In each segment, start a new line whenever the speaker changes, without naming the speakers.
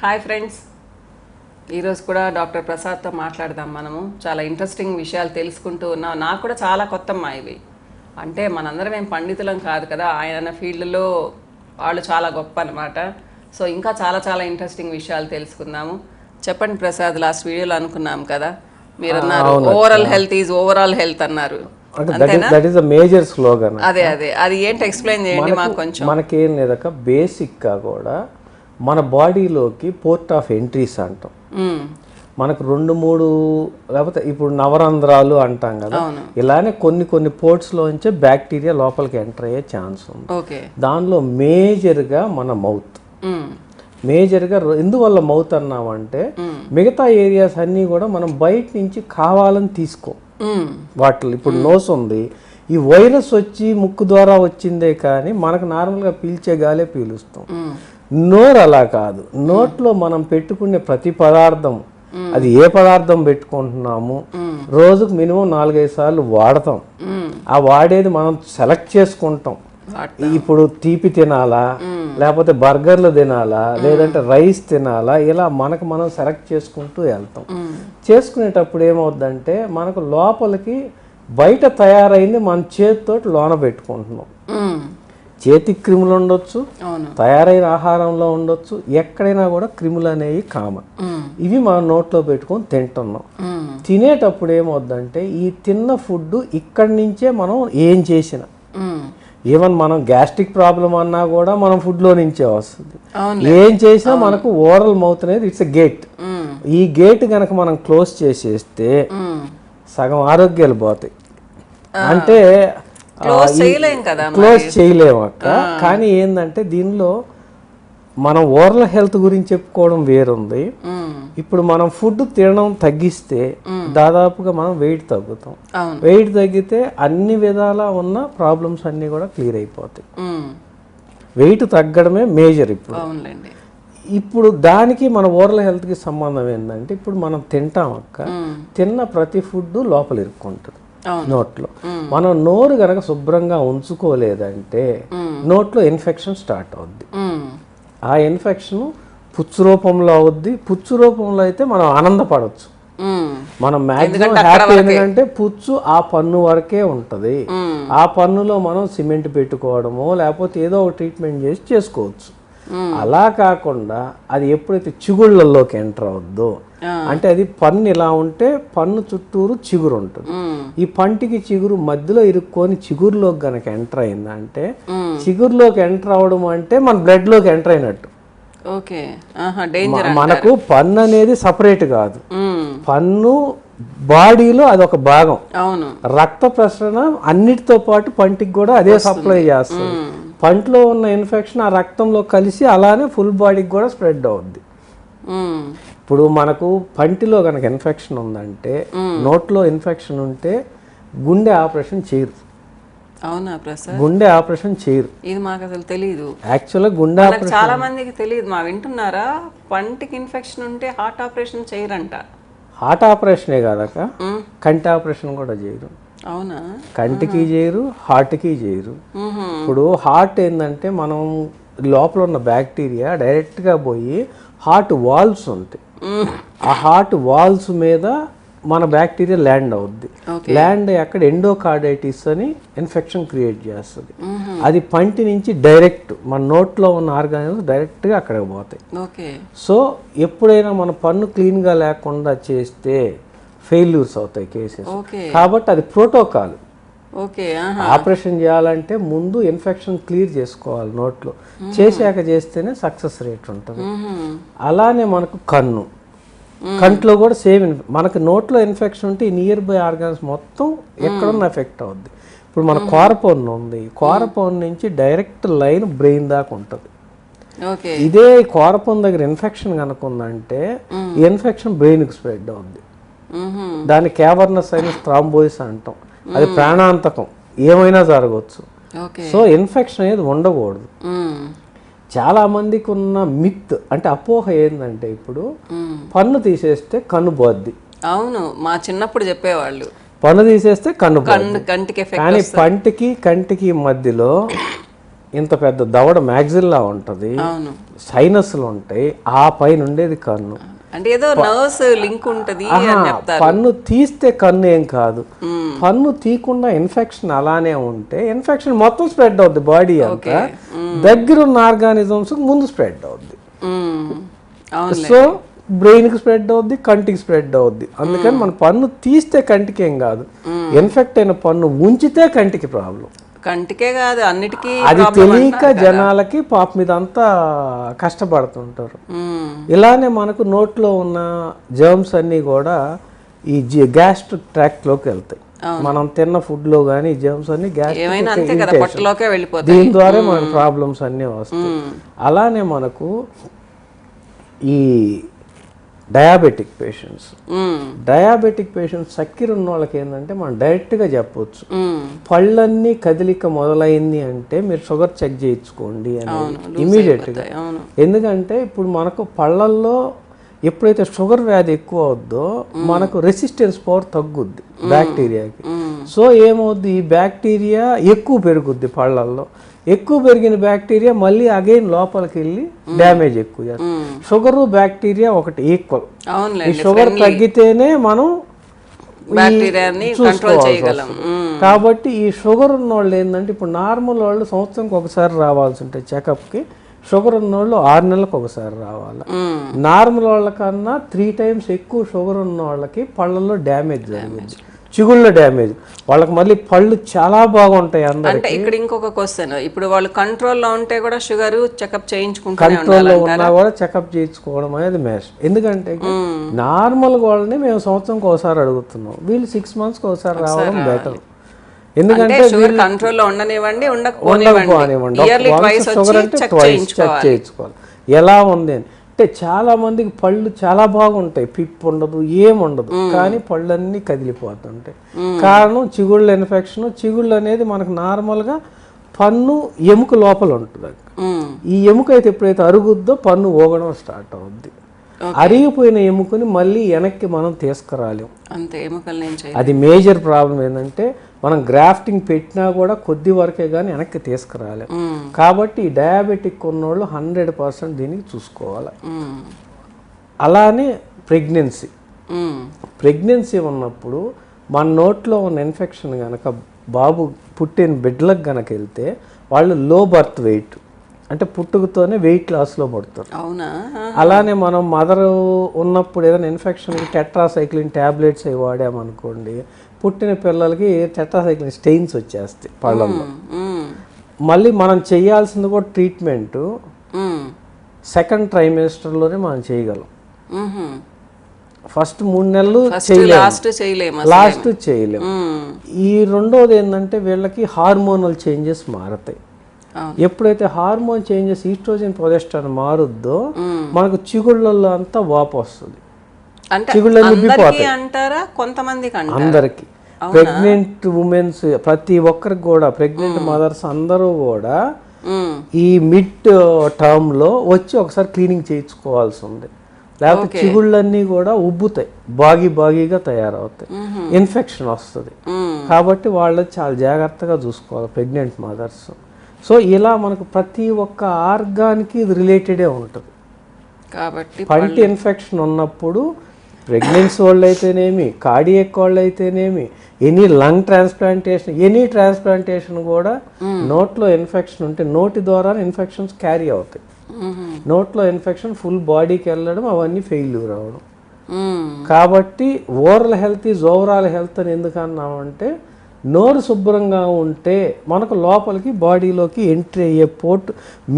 Hi friends, ఈరోజు కూడా doctor ప్రసాద్తో మాట్లాడదాం. మనము చాలా ఇంట్రెస్టింగ్ విషయాలు తెలుసుకుంటూ ఉన్నాం. నాకు కూడా చాలా కొత్తమ్మా ఇవి. అంటే మనందరం ఏం పండితులం కాదు కదా, ఆయన ఫీల్డ్లో వాళ్ళు చాలా గొప్ప అనమాట. సో ఇంకా చాలా చాలా ఇంట్రెస్టింగ్ విషయాలు తెలుసుకుందాము. చెప్పండి ప్రసాద్, లాస్ట్ వీడియోలో అనుకున్నాం కదా, మీరు అన్నారు overall health is overall health అన్నారు. అదే అదే అది ఏంటి ఎక్స్ప్లెయిన్ చేయండి మాకు కొంచెం.
మనకేం లేదక బేసిక్గా కూడా మన బాడీలోకి పోర్ట్ ఆఫ్ ఎంట్రీస్ అంటాం. మనకు 2-3 లేకపోతే ఇప్పుడు నవరంధ్రాలు అంటాం కదా, ఇలానే కొన్ని పోర్ట్స్లోంచే బ్యాక్టీరియా లోపలికి ఎంటర్ అయ్యే ఛాన్స్ ఉంది. దానిలో మేజర్గా మన మౌత్. మేజర్గా ఎందువల్ల మౌత్ అన్నామంటే మిగతా ఏరియాస్ అన్నీ కూడా మనం బయట నుంచి కావాలని తీసుకో వాటిలో. ఇప్పుడు నోస్ ఉంది, ఈ వైరస్ వచ్చి ముక్కు ద్వారా వచ్చిందే కానీ మనకు నార్మల్గా పీల్చే గాలే పీలుస్తాం. నోరు అలా కాదు. నోట్లో మనం పెట్టుకునే ప్రతి పదార్థం, అది ఏ పదార్థం పెట్టుకుంటున్నాము, రోజుకు మినిమం 4-5 సార్లు వాడతాం. ఆ వాడేది మనం సెలెక్ట్ చేసుకుంటాం. ఇప్పుడు తీపి తినాలా, లేకపోతే బర్గర్లు తినాలా, లేదంటే రైస్ తినాలా, ఇలా మనకు మనం సెలెక్ట్ చేసుకుంటూ వెళ్తాం. చేసుకునేటప్పుడు ఏమవుద్దంటే మనకు లోపలికి బయట తయారైంది మన చేతితో లోన పెట్టుకుంటున్నాం. చేతి క్రిములు ఉండొచ్చు, తయారైన ఆహారంలో ఉండొచ్చు, ఎక్కడైనా కూడా క్రిములు అనేవి కామన్. ఇవి మనం నోట్లో పెట్టుకొని తింటున్నాం. తినేటప్పుడు ఏమవుద్దంటే ఈ తిన్న ఫుడ్ ఇక్కడి నుంచే మనం ఏం చేసిన, ఈవెన్ మనం గ్యాస్ట్రిక్ ప్రాబ్లం అన్నా కూడా మనం ఫుడ్లో నుంచే వస్తుంది. ఏం చేసినా మనకు ఓరల్ మౌత్ అనేది ఇట్స్ ఎ గేట్. ఈ గేట్ కనుక మనం క్లోజ్ చేసేస్తే సగం ఆరోగ్యాలు పోతాయి. అంటే క్లోజ్ చేయలేము అక్క. కానీ ఏంటంటే దీనిలో మనం ఓరల్ హెల్త్ గురించి చెప్పుకోవడం వేరుంది. ఇప్పుడు మనం ఫుడ్ తినడం తగ్గిస్తే దాదాపుగా మనం వెయిట్ తగ్గుతాం. వెయిట్ తగ్గితే అన్ని విధాలా ఉన్న ప్రాబ్లమ్స్ అన్నీ కూడా క్లియర్ అయిపోతాయి. వెయిట్ తగ్గడమే మేజర్. ఇప్పుడు దానికి మన ఓరల్ హెల్త్కి సంబంధం ఏంటంటే ఇప్పుడు మనం తింటాం అక్క, తిన్న ప్రతి ఫుడ్ లోపల ఇరుక్కుంటుంది నోట్లో. మనం నోరు గనక శుభ్రంగా ఉంచుకోలేదంటే నోట్లో ఇన్ఫెక్షన్ స్టార్ట్ అవుద్ది. ఆ ఇన్ఫెక్షన్ పుచ్చు రూపంలో అవుద్ది. పుచ్చు రూపంలో అయితే మనం ఆనందపడవచ్చు. మనం మ్యాక్సిమం హ్యాపీ ఎందుకంటే పుచ్చు ఆ పన్ను వరకే ఉంటుంది. ఆ పన్నులో మనం సిమెంట్ పెట్టుకోవడమో లేకపోతే ఏదో ఒక ట్రీట్మెంట్ చేసి చేసుకోవచ్చు. అలా కాకుండా అది ఎప్పుడైతే చిగుళ్ళల్లోకి ఎంటర్ అవుద్దో, అంటే అది పన్ను ఇలా ఉంటే పన్ను చుట్టూరు చిగురు ఉంటుంది. ఈ పంటికి చిగురు మధ్యలో ఇరుక్కొని చిగురులోకి గనక ఎంటర్ అయిందంటే, చిగురులోకి ఎంటర్ అవడం అంటే మన బ్లడ్ లోకి ఎంటర్ అయినట్టు. మనకు పన్ను అనేది సపరేట్ కాదు. పన్ను బాడీలో అదొక భాగం. రక్త ప్రసరణ అన్నిటితో పాటు పంటికి కూడా అదే సప్లై చేస్తుంది. పంటిలో ఉన్న ఇన్ఫెక్షన్ ఆ రక్తంలో కలిసి అలానే ఫుల్ బాడీకి కూడా స్ప్రెడ్ అవుద్ది. ఇప్పుడు మనకు పంటిలో కనుక ఇన్ఫెక్షన్ ఉందంటే, నోట్లో ఇన్ఫెక్షన్ ఉంటే గుండె ఆపరేషన్ చేయరు.
అవునా ప్రసాద్?
గుండె ఆపరేషన్ చేయరు.
ఇది మాకు అసలు తెలియదు.
యాక్చువల్గా గుండె ఆపరేషన్
చాలా మందికి తెలియదు. మా వింటున్నారా, పంటికి ఇన్ఫెక్షన్ ఉంటే హార్ట్ ఆపరేషన్ చేయరంట.
హార్ట్ ఆపరేషనే కాదక, కంటి ఆపరేషన్ కూడా చేయరు.
అవునా?
కంటికి చేయరు, హార్ట్కి చేయరు. ఇప్పుడు హార్ట్ ఏంటంటే మనం లోపల ఉన్న బ్యాక్టీరియా డైరెక్ట్గా పోయి హార్ట్ వాల్వ్స్ ఉంటాయి. ఆ హార్ట్ వాల్వ్స్ మీద మన బ్యాక్టీరియా ల్యాండ్ అవుద్ది. ల్యాండ్ అక్కడ ఎండోకార్డైటిస్ అని ఇన్ఫెక్షన్ క్రియేట్ చేస్తుంది. అది పంటి నుంచి డైరెక్ట్ మన నోట్లో ఉన్న ఆర్గానిజమ్స్ డైరెక్ట్గా అక్కడికి పోతాయి. సో ఎప్పుడైనా మన పన్ను క్లీన్గా లేకుండా చేస్తే ఫెయిల్యూర్స్ అవుతాయి కేసెస్. కాబట్టి అది ప్రోటోకాల్. ఆపరేషన్ చేయాలంటే ముందు ఇన్ఫెక్షన్ క్లియర్ చేసుకోవాలి నోట్లో. చేశాక చేస్తేనే సక్సెస్ రేట్ ఉంటుంది. అలానే మనకు కంట్లో కూడా సేమ్. మనకు నోట్లో ఇన్ఫెక్షన్ ఉంటే ఈ నియర్ బై ఆర్గాన్స్ మొత్తం ఎక్కడున్న ఎఫెక్ట్ అవుద్ది. ఇప్పుడు మన కోరపన్ను ఉంది, కోరపన్ను నుంచి డైరెక్ట్ లైన్ బ్రెయిన్ దాకా ఉంటుంది. ఇదే కోరపన్ను దగ్గర ఇన్ఫెక్షన్ కనుక ఉందంటే ఈ ఇన్ఫెక్షన్ బ్రెయిన్కి స్ప్రెడ్ అవుద్ది. దాన్ని క్యావర్నస్ సైనస్ థ్రాంబోసిస్ అంటాం. అది ప్రాణాంతకం, ఏమైనా జరగవచ్చు. సో ఇన్ఫెక్షన్ అనేది ఉండకూడదు. చాలా మందికి ఉన్న మిత్ అంటే అపోహ ఏంటంటే ఇప్పుడు పన్ను తీసేస్తే కన్ను పోద్ది.
అవును, మా చిన్నప్పుడు చెప్పేవాళ్ళు
పన్ను తీసేస్తే కన్ను
కంటికి.
కానీ పంటికి కంటికి మధ్యలో ఇంత పెద్ద దవడ మ్యాగ్జిల్లా ఉంటుంది,
అవును.
సైనస్లు ఉంటాయి, ఆ పైన ఉండేది కన్ను.
అంటే ఏదో నర్వ్స్ లింక్ ఉంటది అని చెప్తారు.
పన్ను తీస్తే కన్ను ఏం కాదు, పన్ను తీయకుండా ఇన్ఫెక్షన్ అలానే ఉంటే ఇన్ఫెక్షన్ మొత్తం స్ప్రెడ్ అవుద్ది బాడీ అంతా, దగ్గరున్న ఆర్గానిజమ్స్ ముందు స్ప్రెడ్ అవుద్ది. సో బ్రెయిన్కి స్ప్రెడ్ అవుద్ది, కంటికి స్ప్రెడ్ అవుద్ది. అందుకని మన పన్ను తీస్తే కంటికి ఏం కాదు, ఇన్ఫెక్ట్ అయిన పన్ను ఉంచితే కంటికి ప్రాబ్లం.
కంటికే కాదు అన్నిటికీ
అది తెలియక జనాలకి పాప మీద అంతా కష్టపడుతుంటారు. ఇలానే మనకు నోట్లో ఉన్న జర్మ్స్ అన్నీ కూడా ఈ గ్యాస్ట్రిక్ ట్రాక్ట్లోకి వెళ్తాయి. మనం తిన్న ఫుడ్లో కానీ జర్మ్స్ అన్ని గ్యాస్ట్రిక్, దీని ద్వారా మనకు ప్రాబ్లమ్స్ అన్నీ వస్తాయి. అలానే మనకు ఈ డయాబెటిక్ పేషెంట్స్ చక్కెర ఉన్న వాళ్ళకి ఏంటంటే మనం డైరెక్ట్గా చెప్పొచ్చు, పళ్ళన్నీ కదిలిక మొదలైంది అంటే మీరు షుగర్ చెక్ చేయించుకోండి అని ఇమీడియట్గా. ఎందుకంటే ఇప్పుడు మనకు పళ్ళల్లో ఎప్పుడైతే షుగర్ వ్యాధి ఎక్కువ అవుద్దో మనకు రెసిస్టెన్స్ పవర్ తగ్గుద్ది బ్యాక్టీరియాకి. సో ఏమవుద్ది, ఈ బ్యాక్టీరియా ఎక్కువ పెరుగుద్ది పళ్ళల్లో. ఎక్కువ పెరిగిన బ్యాక్టీరియా మళ్ళీ అగైన్ లోపలికి వెళ్ళి డ్యామేజ్ ఎక్కువ చేస్తుంది. షుగరు బ్యాక్టీరియా ఒకటి ఈక్వల్. ఈ షుగర్ తగ్గితేనే మనం చూసుకోవాలి. కాబట్టి ఈ షుగర్ ఉన్న వాళ్ళు ఏంటంటే ఇప్పుడు నార్మల్ వాళ్ళు సంవత్సరంకి ఒకసారి రావాల్సి ఉంటాయి చెకప్కి, షుగర్ ఉన్న వాళ్ళు 6 నెలలకు ఒకసారి రావాలి. నార్మల్ వాళ్ళకన్నా 3 times ఎక్కువ షుగర్ ఉన్న వాళ్ళకి పళ్ళల్లో డ్యామేజ్ జరుగుతుంది, చిగుళ్ళ డ్యామేజ్. వాళ్ళకి మళ్ళీ పళ్ళు చాలా బాగుంటాయి అందరికి.
అంటే ఇక్కడ ఇంకొక క్వశ్చన్, ఇప్పుడు వాళ్ళు కంట్రోల్లో ఉంటే కూడా షుగర్ చెకప్ చేయించుకుంటారు,
కంట్రోల్లో ఉన్నా కూడా చెకప్ చేయించుకోవడం అనేది మేస్ట్. ఎందుకంటే నార్మల్ వాళ్ళని మేము సంవత్సరంకి ఒకసారి అడుగుతున్నాం, వీళ్ళు 6 months ఒకసారి రావడం బెటర్. ఎందుకంటే
కంట్రోల్లో ఉండనివ్వండి,
ఉండకపోనివ్వండి, షుగర్ అంటే ట్వైస్ చెక్ చేయించుకోవాలి ఎలా ఉంది అని. అంటే చాలా మందికి పళ్ళు చాలా బాగుంటాయి, పిప్పు ఉండదు, ఏముండదు, కానీ పళ్ళన్నీ కదిలిపోతుంటాయి. కారణం చిగుళ్ళ ఇన్ఫెక్షన్. చిగుళ్ళు అనేది మనకు నార్మల్గా పన్ను ఎముక లోపల ఉంటుంది. ఈ ఎముక అయితే ఎప్పుడైతే అరుగుద్దో పన్ను ఊగడం స్టార్ట్ అవుద్ది. అరిగిపోయిన ఎముకని మళ్ళీ వెనక్కి మనం తీసుకురాలేం. అది మేజర్ ప్రాబ్లం. ఏంటంటే మనం గ్రాఫ్టింగ్ పెట్టినా కూడా కొద్ది వరకే కానీ వెనక్కి తీసుకురాలేం. కాబట్టి ఈ డయాబెటిక్ ఉన్నోళ్ళు 100% దీనికి చూసుకోవాలి. అలానే ప్రెగ్నెన్సీ ఉన్నప్పుడు మన నోట్లో ఉన్న ఇన్ఫెక్షన్ కనుక బాబు పుట్టిన బిడ్డలకు కనుక వెళ్తే వాళ్ళు లో బర్త్ వెయిట్, అంటే పుట్టుకతోనే వెయిట్ లాస్లో పడతారు. అలానే మనం మదర్ ఉన్నప్పుడు ఏదైనా ఇన్ఫెక్షన్కి టెట్రాసైక్లిన్ ట్యాబ్లెట్స్ అవి వాడామనుకోండి, పుట్టిన పిల్లలకి టెట్రాసైక్లిన్ స్టెయిన్స్ వచ్చేస్తాయి పళ్ళల్లో. మళ్ళీ మనం చేయాల్సింది కూడా ట్రీట్మెంట్ సెకండ్ ట్రైమెస్టర్లోనే మనం చేయగలం. ఫస్ట్ 3 నెలలు లాస్ట్ చేయలేము. ఈ రెండోది ఏంటంటే వీళ్ళకి హార్మోనల్ చేంజెస్ మారతాయి. ఎప్పుడైతే హార్మోన్ చేంజెస్ ఈస్ట్రోజన్ ప్రొజెస్టరాన్ మారుద్దో మనకు చిగుళ్ళల్లో అంతా వాపు వస్తుంది, చిగుళ్ళన్నీ ఉబ్బిపోతాయి. అందరికి ప్రెగ్నెంట్ ఉమెన్స్ ప్రతి ఒక్కరికి కూడా, ప్రెగ్నెంట్ మదర్స్ అందరూ కూడా ఈ మిడ్ టర్మ్ లో వచ్చి ఒకసారి క్లీనింగ్ చేయించుకోవాల్సి ఉంది. లేకపోతే చిగుళ్ళన్నీ కూడా ఉబ్బుతాయి, బాగీగా తయారవుతాయి, ఇన్ఫెక్షన్ వస్తుంది. కాబట్టి వాళ్ళు చాలా జాగ్రత్తగా చూసుకోవాలి ప్రెగ్నెంట్ మదర్స్. సో ఇలా మనకు ప్రతి ఒక్క ఆర్గాన్కి ఇది రిలేటెడే ఉంటుంది. కాబట్టి పంటి ఇన్ఫెక్షన్ ఉన్నప్పుడు ప్రెగ్నెన్సీ వాళ్ళు అయితేనేమి, కార్డియాక్ వాళ్ళు అయితేనేమి, any lung transplantation, any transplantation కూడా నోట్లో ఇన్ఫెక్షన్ ఉంటే నోటి ద్వారా ఇన్ఫెక్షన్స్ క్యారీ అవుతాయి. నోట్లో ఇన్ఫెక్షన్ ఫుల్ బాడీకి వెళ్ళడం, అవన్నీ ఫెయిల్యూర్ అవ్వడం. కాబట్టి oral health is overall health అని ఎందుకు అన్నామంటే నోరు శుభ్రంగా ఉంటే మనకు లోపలికి బాడీలోకి ఎంట్రీ అయ్యే పోర్ట్,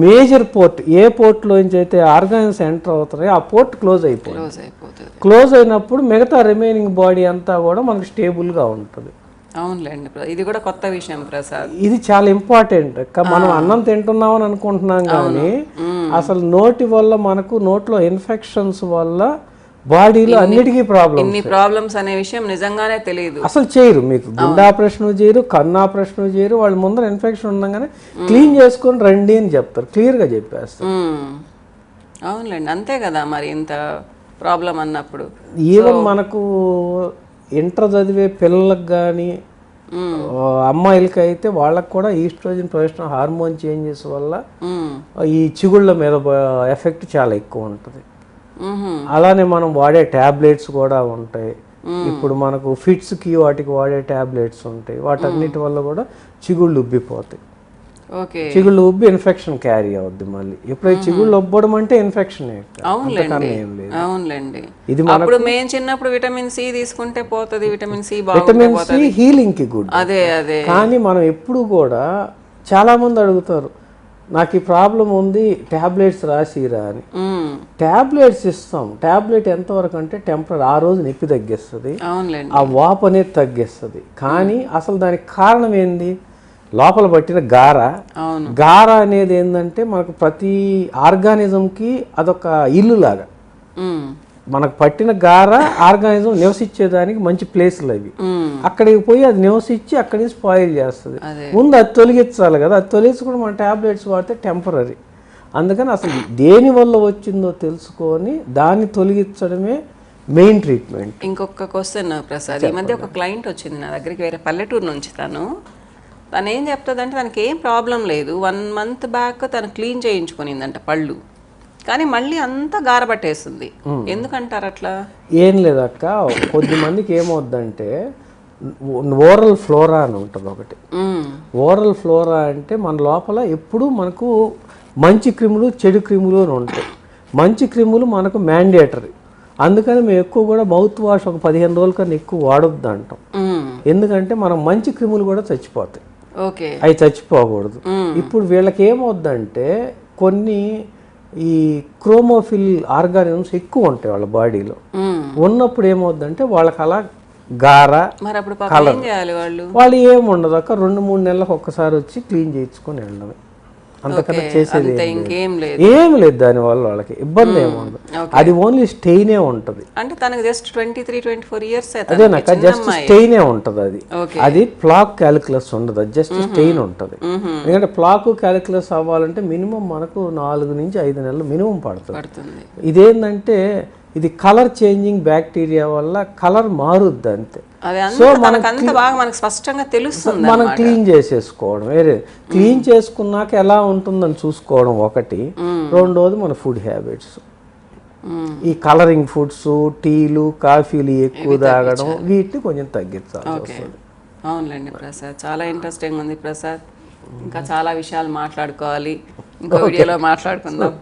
మేజర్ పోర్ట్, ఏ పోర్ట్లోంచి అయితే ఆర్గాన్స్ ఎంటర్ అవుతున్నాయో ఆ పోర్ట్ క్లోజ్ అయిపోతుంది. క్లోజ్ అయినప్పుడు మిగతా రిమైనింగ్ బాడీ అంతా కూడా మనకు స్టేబుల్గా ఉంటుంది.
అవునులేండి, ఇది కూడా కొత్త విషయం ప్రసాద్.
ఇది చాలా ఇంపార్టెంట్. మనం అన్నం తింటున్నామని అనుకుంటున్నాం కానీ అసలు నోటి వల్ల మనకు నోట్లో ఇన్ఫెక్షన్స్ వల్ల బాడీలో అన్నిటికీ
ప్రాబ్లమ్స్ అనే విషయం నిజంగానే తెలియదు.
అసలు చేయరు, మీకు గుండె ఆపరేషన్ చేయరు, కన్ను ఆపరేషన్ చేయరు. వాళ్ళ ముందర ఇన్ఫెక్షన్ ఉండగానే క్లీన్ చేసుకొని రండి అని చెప్తారు, క్లియర్గా చెప్పేస్తారు.
అవునులేండి, అంతే కదా మరి. ఇంత ప్రాబ్లం అన్నప్పుడు
ఈవెన్ మనకు ఇంటర్ చదివే పిల్లలకు కానీ అమ్మాయిలకి అయితే వాళ్ళకి కూడా ఈస్ట్రోజన్ ప్రొజెస్టరాన్ హార్మోన్ చేంజెస్ వల్ల ఈ చిగుళ్ళ మీద ఎఫెక్ట్ చాలా ఎక్కువ ఉంటుంది. అలానే మనం వాడే ట్యాబ్లెట్స్ కూడా ఉంటాయి. ఇప్పుడు మనకు ఫిట్స్కి వాటికి వాడే ట్యాబ్లెట్స్ ఉంటాయి. వాటన్నిటి వల్ల కూడా చిగుళ్ళు ఉబ్బిపోతాయి. చిగుళ్ళు ఉబ్బి ఇన్ఫెక్షన్ క్యారీ అవుద్ది. మళ్ళీ ఎప్పుడైతే చిగుళ్ళు ఉబ్బడం అంటే ఇన్ఫెక్షన్ ఏం లేదు.
అవునులేండి. ఇది అప్పుడు మేము చిన్నప్పుడు విటమిన్ సి తీసుకుంటే పోతుంది, విటమిన్ సి
హీలింగ్ కి గుడ్.
అదే అదే.
కానీ మనం ఎప్పుడు కూడా చాలా మంది అడుగుతారు, నాకు ఈ ప్రాబ్లం ఉంది ట్యాబ్లెట్స్ రాసిరా అని. ట్యాబ్లెట్స్ ఇస్తాం. ట్యాబ్లెట్ ఎంతవరకు అంటే టెంపరీ, ఆ రోజు నొప్పి తగ్గిస్తుంది, ఆ వాపు అనేది తగ్గిస్తుంది. కానీ అసలు దానికి కారణం ఏంది? లోపల పట్టిన గార అనేది ఏంటంటే మనకు ప్రతి ఆర్గానిజంకి అదొక ఇల్లు లాగా. మనకు పట్టిన గార ఆర్గానిజం నివసించేదానికి మంచి ప్లేస్లు అవి. అక్కడికి పోయి అది నివసించి అక్కడి నుంచి స్పాయిల్ చేస్తుంది. ముందు అది తొలగించాలి కదా, అది తొలగించుకుని మన ట్యాబ్లెట్స్ వాడితే టెంపరీ. అందుకని అసలు దేని వల్ల వచ్చిందో తెలుసుకొని దాన్ని తొలగించడమే మెయిన్ ట్రీట్మెంట్.
ఇంకొక క్వశ్చన్ ప్రసాద్, ఈ మధ్య ఒక క్లయింట్ వచ్చింది నా దగ్గరికి, వేరే పల్లెటూరు నుంచి. తను ఏం చెప్తుందంటే తనకి ఏం ప్రాబ్లం లేదు, 1 month బ్యాక్ తను క్లీన్ చేయించుకునిందంట పళ్ళు, కానీ మళ్ళీ అంతా గారబట్టేస్తుంది. ఎందుకంటారు అట్లా?
ఏం లేదక్క, కొద్దిమందికి ఏమవుద్దంటే ఓరల్ ఫ్లోరా అని ఉంటుంది ఒకటి. ఓరల్ ఫ్లోరా అంటే మన లోపల ఎప్పుడు మనకు మంచి క్రిములు చెడు క్రిములు అని ఉంటాయి. మంచి క్రిములు మనకు మ్యాండేటరీ. అందుకని మేము ఎక్కువ కూడా మౌత్ వాష్ ఒక 15 రోజుల కన్నా ఎక్కువ వాడొద్దు అంటాం. ఎందుకంటే మనం మంచి క్రిములు కూడా చచ్చిపోతాయి, అవి చచ్చిపోకూడదు. ఇప్పుడు వీళ్ళకి ఏమవుద్దంటే కొన్ని ఈ క్రోమోఫిల్ ఆర్గానిజమ్స్ ఎక్కువ ఉంటాయి వాళ్ళ బాడీలో. ఉన్నప్పుడు ఏమవుద్దంటే వాళ్ళకి అలా గార కలర్, వాళ్ళు ఏముండదు అక్క, 2-3 నెలలకు ఒక్కసారి వచ్చి క్లీన్ చేయించుకొని వెళ్ళడమే. అంతకన్నా చేసేది ఏం లేదు. దానివల్ల వాళ్ళకి ఇబ్బంది ఏముండదు. అది ఓన్లీ స్టెయినే ఉంటుంది.
అంటే తనకి జస్ట్ 23-24 years.
అదేనాక జస్ట్ స్టెయినే ఉంటుంది. అది ప్లాక్ క్యాలిక్యులస్ ఉండదు, అది జస్ట్ స్టెయిన్ ఉంటుంది. ఎందుకంటే ప్లాక్ క్యాలిక్యులస్ అవ్వాలంటే మినిమం మనకు 4 నుంచి 5 నెలలు మినిమం పడుతుంది. ఇదేంటంటే ఇది కలర్ చేంజింగ్ బ్యాక్టీరియా వల్ల కలర్ మారుద్ది అంతే.
సో మనకు స్పష్టంగా తెలుస్తుంది.
మనం క్లీన్ చేసేసుకోవడం, వేరే క్లీన్ చేసుకున్నాక ఎలా ఉంటుందని చూసుకోవడం ఒకటి. రెండోది మన ఫుడ్ హ్యాబిట్స్, ఈ కలరింగ్ ఫుడ్స్, టీలు, కాఫీలు ఎక్కువ తాగడం, వీటిని కొంచెం తగ్గించాల్సి వస్తుంది.
అవునులేండి ప్రసాద్, చాలా ఇంట్రెస్టింగ్ ఉంది ప్రసాద్. ఇంకా చాలా విషయాలు మాట్లాడుకోవాలి, ఇంకో వీడియోలో మాట్లాడుకుందాం.